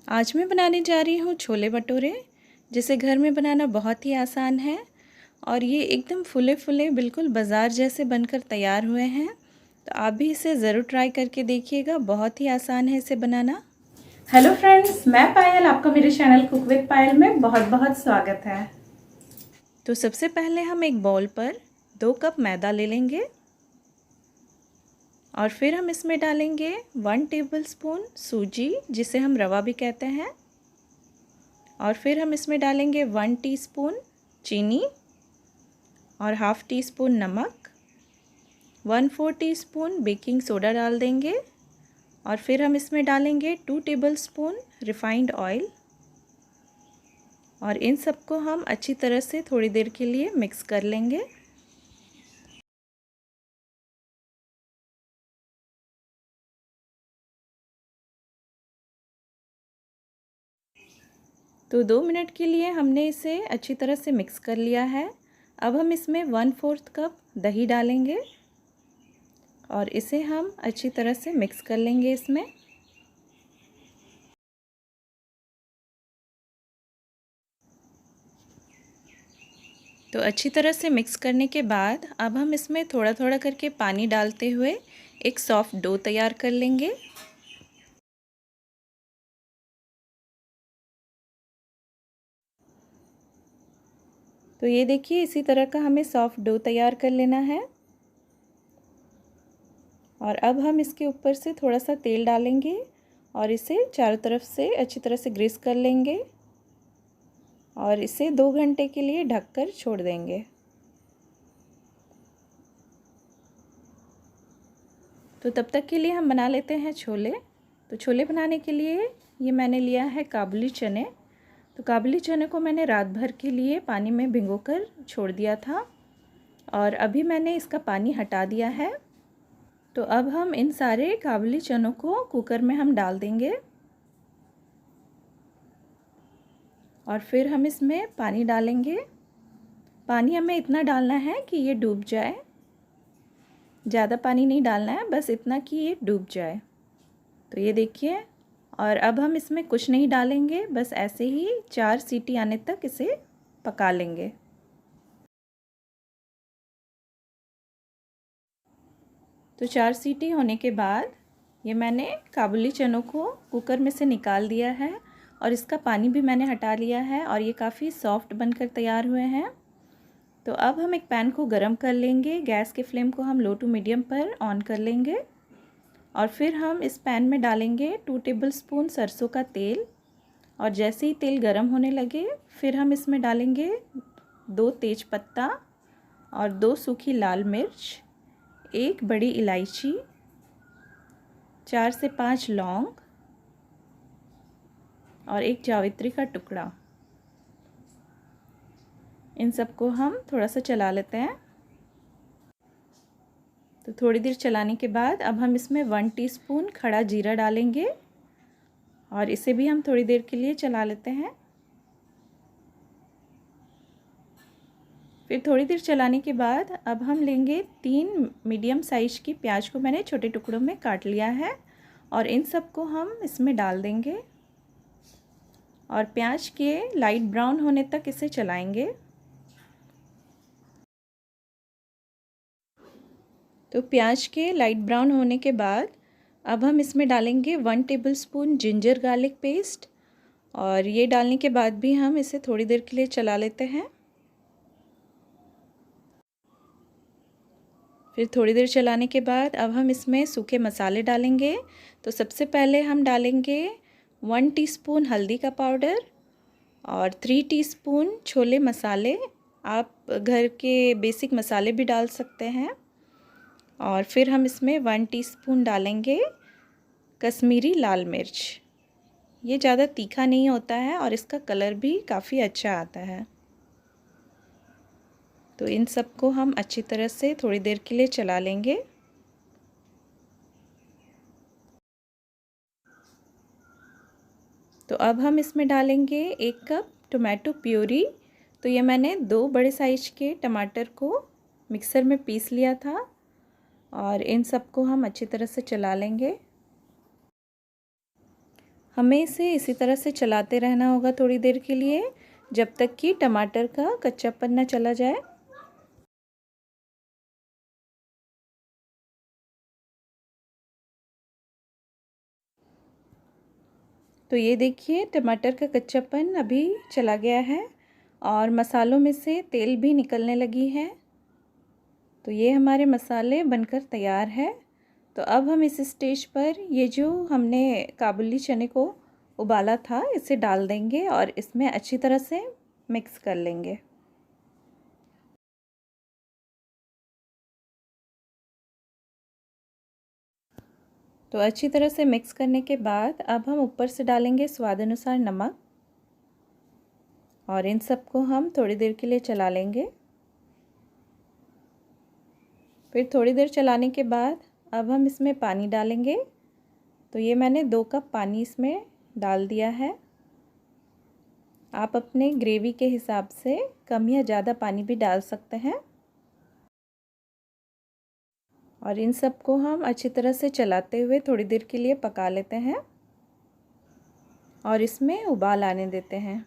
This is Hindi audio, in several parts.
आज मैं बनाने जा रही हूँ छोले भटूरे, जिसे घर में बनाना बहुत ही आसान है और ये एकदम फुले फुले बिल्कुल बाज़ार जैसे बनकर तैयार हुए हैं। तो आप भी इसे ज़रूर ट्राई करके देखिएगा, बहुत ही आसान है इसे बनाना। हेलो फ्रेंड्स, मैं पायल, आपका मेरे चैनल कुक विद पायल में बहुत बहुत स्वागत है। तो सबसे पहले हम एक बाउल पर 2 कप मैदा ले लेंगे और फिर हम इसमें डालेंगे 1 टेबलस्पून सूजी, जिसे हम रवा भी कहते हैं। और फिर हम इसमें डालेंगे 1 टीस्पून चीनी और हाफ़ टी स्पून नमक, 1/4 टीस्पून बेकिंग सोडा डाल देंगे और फिर हम इसमें डालेंगे 2 टेबलस्पून रिफाइंड ऑयल और इन सबको हम अच्छी तरह से थोड़ी देर के लिए मिक्स कर लेंगे। तो 2 मिनट के लिए हमने इसे अच्छी तरह से मिक्स कर लिया है। अब हम इसमें 1/4 कप दही डालेंगे और इसे हम अच्छी तरह से मिक्स कर लेंगे इसमें। तो अच्छी तरह से मिक्स करने के बाद अब हम इसमें थोड़ा थोड़ा करके पानी डालते हुए एक सॉफ्ट डो तैयार कर लेंगे। तो ये देखिए, इसी तरह का हमें सॉफ्ट डो तैयार कर लेना है और अब हम इसके ऊपर से थोड़ा सा तेल डालेंगे और इसे चारों तरफ से अच्छी तरह से ग्रीस कर लेंगे और इसे 2 घंटे के लिए ढककर छोड़ देंगे। तो तब तक के लिए हम बना लेते हैं छोले। तो छोले बनाने के लिए ये मैंने लिया है काबुली चने। तो काबुली चने को मैंने रात भर के लिए पानी में भिगोकर छोड़ दिया था और अभी मैंने इसका पानी हटा दिया है। तो अब हम इन सारे काबुली चनों को कुकर में हम डाल देंगे और फिर हम इसमें पानी डालेंगे। पानी हमें इतना डालना है कि ये डूब जाए, ज़्यादा पानी नहीं डालना है, बस इतना कि ये डूब जाए। तो ये देखिए, और अब हम इसमें कुछ नहीं डालेंगे, बस ऐसे ही 4 सीटी आने तक इसे पका लेंगे। तो 4 सीटी होने के बाद ये मैंने काबुली चनों को कुकर में से निकाल दिया है और इसका पानी भी मैंने हटा लिया है और ये काफ़ी सॉफ्ट बनकर तैयार हुए हैं। तो अब हम एक पैन को गरम कर लेंगे। गैस के फ्लेम को हम लो टू मीडियम पर ऑन कर लेंगे और फिर हम इस पैन में डालेंगे 2 टेबलस्पून सरसों का तेल और जैसे ही तेल गरम होने लगे फिर हम इसमें डालेंगे 2 तेज़पत्ता और 2 सूखी लाल मिर्च, 1 बड़ी इलायची, 4 से 5 लौंग और 1 जावित्री का टुकड़ा। इन सबको हम थोड़ा सा चला लेते हैं। तो थोड़ी देर चलाने के बाद अब हम इसमें 1 टीस्पून खड़ा जीरा डालेंगे और इसे भी हम थोड़ी देर के लिए चला लेते हैं। फिर थोड़ी देर चलाने के बाद अब हम लेंगे 3 मीडियम साइज़ की प्याज को मैंने छोटे टुकड़ों में काट लिया है और इन सबको हम इसमें डाल देंगे और प्याज के लाइट ब्राउन होने तक इसे चलाएंगे। तो प्याज के लाइट ब्राउन होने के बाद अब हम इसमें डालेंगे 1 टेबलस्पून जिंजर गार्लिक पेस्ट और ये डालने के बाद भी हम इसे थोड़ी देर के लिए चला लेते हैं। फिर थोड़ी देर चलाने के बाद अब हम इसमें सूखे मसाले डालेंगे। तो सबसे पहले हम डालेंगे 1 टीस्पून हल्दी का पाउडर और 3 टीस्पून छोले मसाले। आप घर के बेसिक मसाले भी डाल सकते हैं। और फिर हम इसमें 1 टीस्पून डालेंगे कश्मीरी लाल मिर्च। ये ज़्यादा तीखा नहीं होता है और इसका कलर भी काफ़ी अच्छा आता है। तो इन सबको हम अच्छी तरह से थोड़ी देर के लिए चला लेंगे। तो अब हम इसमें डालेंगे 1 कप टोमेटो प्यूरी। तो ये मैंने 2 बड़े साइज के टमाटर को मिक्सर में पीस लिया था और इन सबको हम अच्छी तरह से चला लेंगे। हमें इसे इसी तरह से चलाते रहना होगा थोड़ी देर के लिए, जब तक कि टमाटर का कच्चापन ना चला जाए। तो ये देखिए टमाटर का कच्चापन अभी चला गया है और मसालों में से तेल भी निकलने लगी है। तो ये हमारे मसाले बनकर तैयार है। तो अब हम इस स्टेज पर ये जो हमने काबुली चने को उबाला था इसे डाल देंगे और इसमें अच्छी तरह से मिक्स कर लेंगे। तो अच्छी तरह से मिक्स करने के बाद अब हम ऊपर से डालेंगे स्वाद अनुसार नमक और इन सबको हम थोड़ी देर के लिए चला लेंगे। फिर थोड़ी देर चलाने के बाद अब हम इसमें पानी डालेंगे। तो ये मैंने 2 कप पानी इसमें डाल दिया है। आप अपने ग्रेवी के हिसाब से कम या ज़्यादा पानी भी डाल सकते हैं। और इन सबको हम अच्छी तरह से चलाते हुए थोड़ी देर के लिए पका लेते हैं और इसमें उबाल आने देते हैं।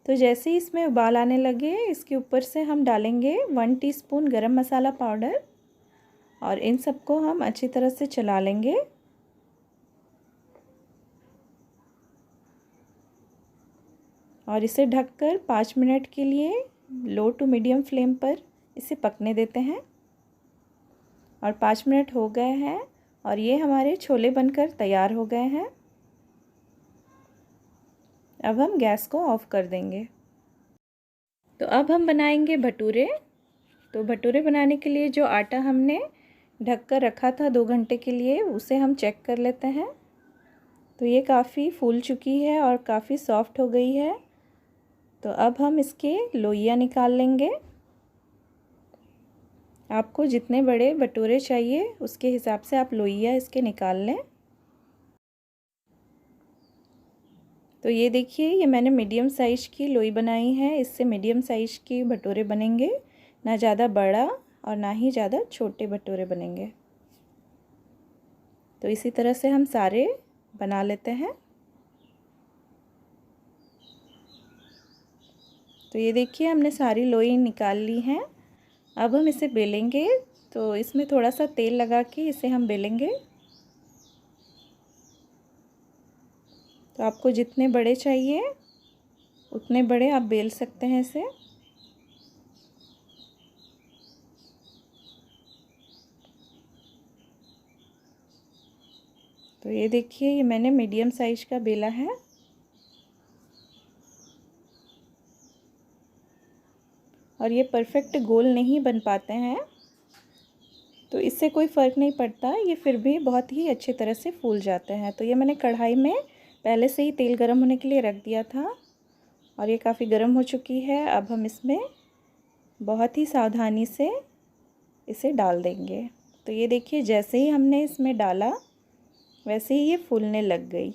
तो जैसे ही इसमें उबाल आने लगे इसके ऊपर से हम डालेंगे 1 टीस्पून गरम मसाला पाउडर और इन सबको हम अच्छी तरह से चला लेंगे। और इसे ढककर 5 मिनट के लिए लो टू मीडियम फ्लेम पर इसे पकने देते हैं। और 5 मिनट हो गए हैं और ये हमारे छोले बनकर तैयार हो गए हैं। अब हम गैस को ऑफ कर देंगे। तो अब हम बनाएंगे भटूरे। तो भटूरे बनाने के लिए जो आटा हमने ढक कर रखा था 2 घंटे के लिए उसे हम चेक कर लेते हैं। तो ये काफ़ी फूल चुकी है और काफ़ी सॉफ्ट हो गई है। तो अब हम इसके लोइयाँ निकाल लेंगे। आपको जितने बड़े भटूरे चाहिए उसके हिसाब से आप लोइयाँ इसके निकाल लें। तो ये देखिए ये मैंने मीडियम साइज़ की लोई बनाई है। इससे मीडियम साइज़ की भटूरे बनेंगे, ना ज़्यादा बड़ा और ना ही ज़्यादा छोटे भटूरे बनेंगे। तो इसी तरह से हम सारे बना लेते हैं। तो ये देखिए हमने सारी लोई निकाल ली हैं। अब हम इसे बेलेंगे। तो इसमें थोड़ा सा तेल लगा के इसे हम बेलेंगे। तो आपको जितने बड़े चाहिए उतने बड़े आप बेल सकते हैं इसे। तो ये देखिए ये मैंने मीडियम साइज़ का बेला है। और ये परफेक्ट गोल नहीं बन पाते हैं तो इससे कोई फ़र्क नहीं पड़ता, ये फिर भी बहुत ही अच्छी तरह से फूल जाते हैं। तो ये मैंने कढ़ाई में पहले से ही तेल गरम होने के लिए रख दिया था और ये काफ़ी गर्म हो चुकी है। अब हम इसमें बहुत ही सावधानी से इसे डाल देंगे। तो ये देखिए जैसे ही हमने इसमें डाला वैसे ही ये फूलने लग गई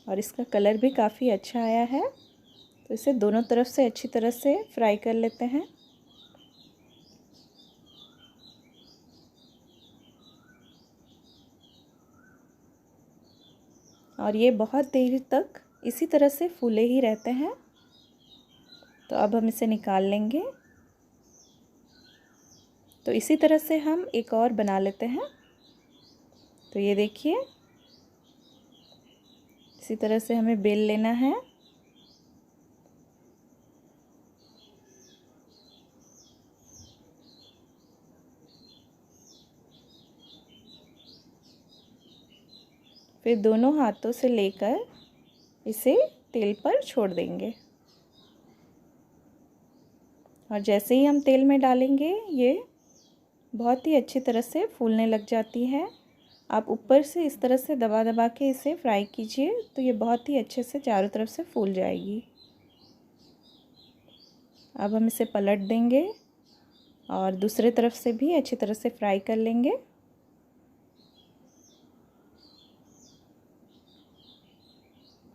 और इसका कलर भी काफ़ी अच्छा आया है। तो इसे दोनों तरफ से अच्छी तरह से फ्राई कर लेते हैं। और ये बहुत देर तक इसी तरह से फूले ही रहते हैं। तो अब हम इसे निकाल लेंगे। तो इसी तरह से हम एक और बना लेते हैं। तो ये देखिए इसी तरह से हमें बेल लेना है। फिर दोनों हाथों से लेकर इसे तेल पर छोड़ देंगे और जैसे ही हम तेल में डालेंगे ये बहुत ही अच्छी तरह से फूलने लग जाती है। आप ऊपर से इस तरह से दबा दबा के इसे फ्राई कीजिए तो ये बहुत ही अच्छे से चारों तरफ से फूल जाएगी। अब हम इसे पलट देंगे और दूसरे तरफ से भी अच्छी तरह से फ्राई कर लेंगे।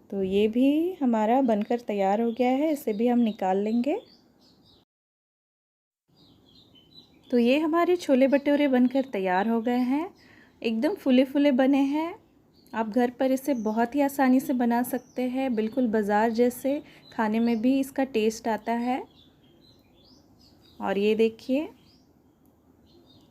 तो ये भी हमारा बनकर तैयार हो गया है, इसे भी हम निकाल लेंगे। तो ये हमारे छोले भटूरे बनकर तैयार हो गए हैं। एकदम फूले फूले बने हैं आप घर पर इसे बहुत ही आसानी से बना सकते हैं, बिल्कुल बाज़ार जैसे, खाने में भी इसका टेस्ट आता है। और ये देखिए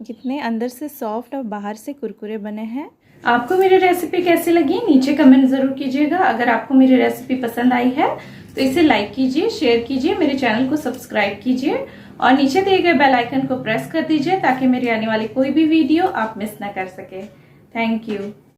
कितने अंदर से सॉफ्ट और बाहर से कुरकुरे बने हैं। आपको मेरी रेसिपी कैसी लगी नीचे कमेंट ज़रूर कीजिएगा। अगर आपको मेरी रेसिपी पसंद आई है तो इसे लाइक कीजिए, शेयर कीजिए, मेरे चैनल को सब्सक्राइब कीजिए और नीचे दिए गए बेल आइकन को प्रेस कर दीजिए ताकि मेरी आने वाली कोई भी वीडियो आप मिस ना कर सके। Thank you.